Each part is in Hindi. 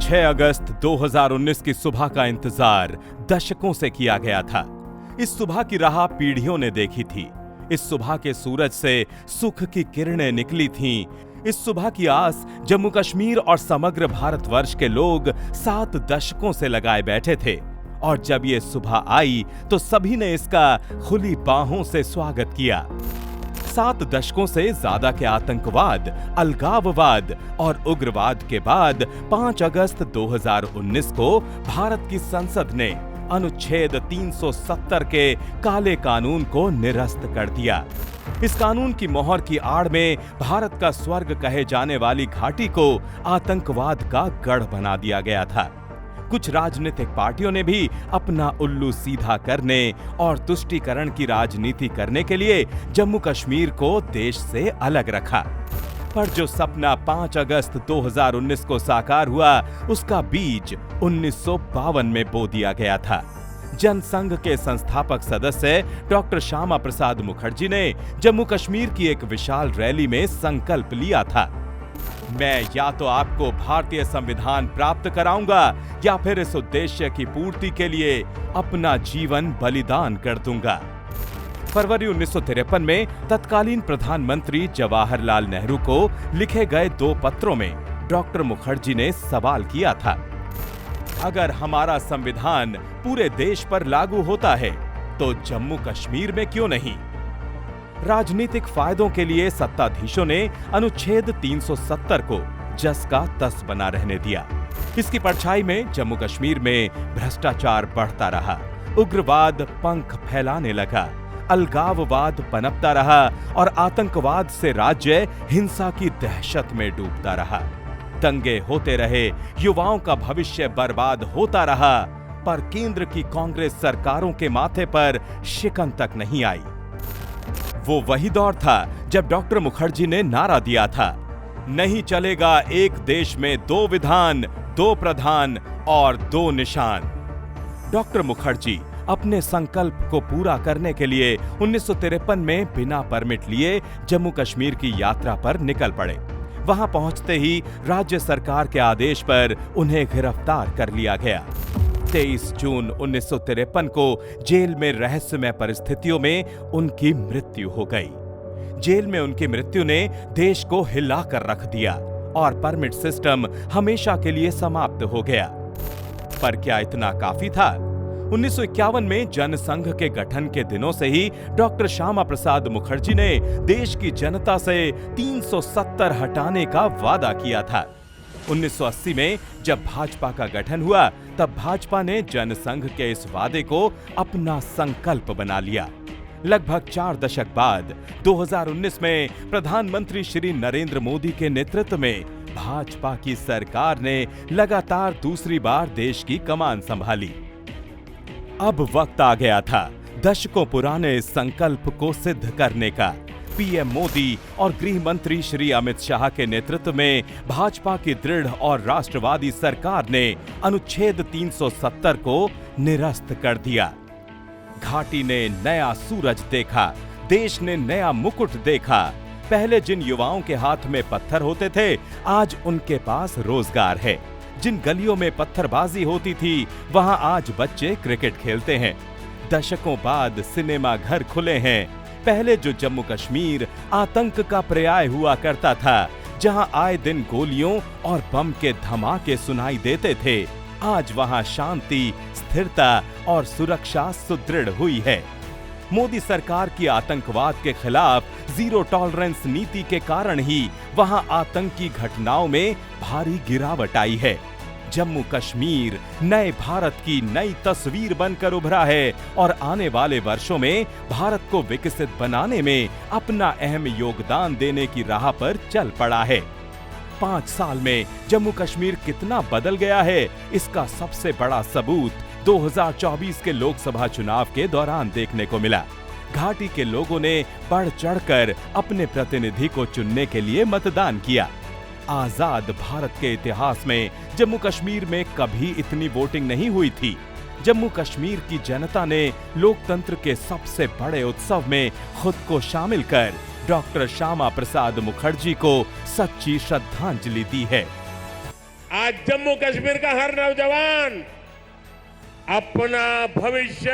6 अगस्त 2019 की सुबह का इंतजार दशकों से किया गया था। इस सुबह की राह पीढ़ियों ने देखी थी। इस सुबह के सूरज से सुख की किरणें निकली थीं। इस सुबह की आस जम्मू कश्मीर और समग्र भारतवर्ष के लोग 7 दशकों से लगाए बैठे थे। और जब ये सुबह आई तो सभी ने इसका खुली बाहों से स्वागत किया। 7 दशकों से ज्यादा के आतंकवाद, अलगाववाद और उग्रवाद के बाद 5 अगस्त 2019 को भारत की संसद ने अनुच्छेद 370 के काले कानून को निरस्त कर दिया। इस कानून की मोहर की आड़ में भारत का स्वर्ग कहे जाने वाली घाटी को आतंकवाद का गढ़ बना दिया गया था। कुछ राजनीतिक पार्टियों ने भी अपना उल्लू सीधा करने और तुष्टीकरण की राजनीति करने के लिए जम्मू कश्मीर को देश से अलग रखा। पर जो सपना 5 अगस्त 2019 को साकार हुआ, उसका बीज 1952 में बो दिया गया था। जनसंघ के संस्थापक सदस्य डॉक्टर श्यामा प्रसाद मुखर्जी ने जम्मू कश्मीर की एक विशाल रैली में संकल्प लिया था, मैं या तो आपको भारतीय संविधान प्राप्त कराऊंगा या फिर इस उद्देश्य की पूर्ति के लिए अपना जीवन बलिदान कर दूंगा। फरवरी 1953 में तत्कालीन प्रधानमंत्री जवाहरलाल नेहरू को लिखे गए 2 पत्रों में डॉक्टर मुखर्जी ने सवाल किया था, अगर हमारा संविधान पूरे देश पर लागू होता है तो जम्मू कश्मीर में क्यों नहीं? राजनीतिक फायदों के लिए सत्ताधीशों ने अनुच्छेद 370 को जस का तस बना रहने दिया। इसकी परछाई में जम्मू कश्मीर में भ्रष्टाचार बढ़ता रहा, उग्रवाद पंख फैलाने लगा, अलगाववाद पनपता रहा और आतंकवाद से राज्य हिंसा की दहशत में डूबता रहा। दंगे होते रहे, युवाओं का भविष्य बर्बाद होता रहा, पर केंद्र की कांग्रेस सरकारों के माथे पर शिकन तक नहीं आई। वो वही दौर था जब डॉक्टर मुखर्जी ने नारा दिया था, नहीं चलेगा एक देश में 2 विधान, 2 प्रधान और 2 निशान। डॉक्टर मुखर्जी अपने संकल्प को पूरा करने के लिए 1953 में बिना परमिट लिए जम्मू कश्मीर की यात्रा पर निकल पड़े। वहां पहुंचते ही राज्य सरकार के आदेश पर उन्हें गिरफ्तार कर लिया गया। 23 जून 1953 को जेल में रहस्यमय परिस्थितियों में उनकी मृत्यु हो गई। जेल में उनकी मृत्यु ने देश को हिलाकर रख दिया और परमिट सिस्टम हमेशा के लिए समाप्त हो गया। पर क्या इतना काफी था? 1951 में जनसंघ के गठन के दिनों से ही डॉक्टर श्यामा प्रसाद मुखर्जी ने देश की जनता से 370 हटाने का वादा किया था। 1980 में जब भाजपा का गठन हुआ, तब भाजपा ने जनसंघ के इस वादे को अपना संकल्प बना लिया। लगभग 4 दशक बाद 2019 में प्रधानमंत्री श्री नरेंद्र मोदी के नेतृत्व में भाजपा की सरकार ने लगातार दूसरी बार देश की कमान संभाली। अब वक्त आ गया था दशकों पुराने इस संकल्प को सिद्ध करने का। पीएम मोदी और गृह मंत्री श्री अमित शाह के नेतृत्व में भाजपा की दृढ़ और राष्ट्रवादी सरकार ने अनुच्छेद 370 को निरस्त कर दिया। घाटी ने नया सूरज देखा, देश ने नया मुकुट देखा। पहले जिन युवाओं के हाथ में पत्थर होते थे, आज उनके पास रोजगार है। जिन गलियों में पत्थरबाजी होती थी, वहां आज बच्चे क्रिकेट खेलते हैं। दशकों बाद सिनेमा घर खुले हैं। पहले जो जम्मू कश्मीर आतंक का पर्याय हुआ करता था, जहां आए दिन गोलियों और बम के धमाके सुनाई देते थे, आज वहां शांति, स्थिरता और सुरक्षा सुदृढ़ हुई है। मोदी सरकार की आतंकवाद के खिलाफ जीरो टॉलरेंस नीति के कारण ही वहां आतंकी घटनाओं में भारी गिरावट आई है। जम्मू कश्मीर नए भारत की नई तस्वीर बनकर उभरा है और आने वाले वर्षों में भारत को विकसित बनाने में अपना अहम योगदान देने की राह पर चल पड़ा है। 5 साल में जम्मू कश्मीर कितना बदल गया है, इसका सबसे बड़ा सबूत 2024 के लोकसभा चुनाव के दौरान देखने को मिला। घाटी के लोगों ने बढ़ चढ़कर अपने प्रतिनिधि को चुनने के लिए मतदान किया। आजाद भारत के इतिहास में जम्मू कश्मीर में कभी इतनी वोटिंग नहीं हुई थी। जम्मू कश्मीर की जनता ने लोकतंत्र के सबसे बड़े उत्सव में खुद को शामिल कर डॉक्टर श्यामा प्रसाद मुखर्जी को सच्ची श्रद्धांजलि दी है। आज जम्मू कश्मीर का हर नौजवान अपना भविष्य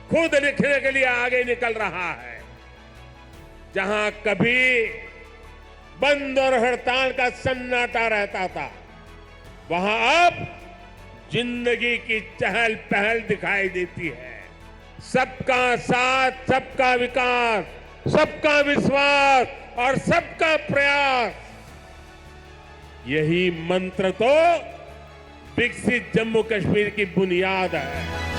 खुद लिखने के लिए आगे निकल रहा है। जहां कभी बंद और हड़ताल का सन्नाटा रहता था, वहां अब जिंदगी की चहल पहल दिखाई देती है। सबका साथ, सबका विकास, सबका विश्वास और सबका प्रयास, यही मंत्र तो विकसित जम्मू कश्मीर की बुनियाद है।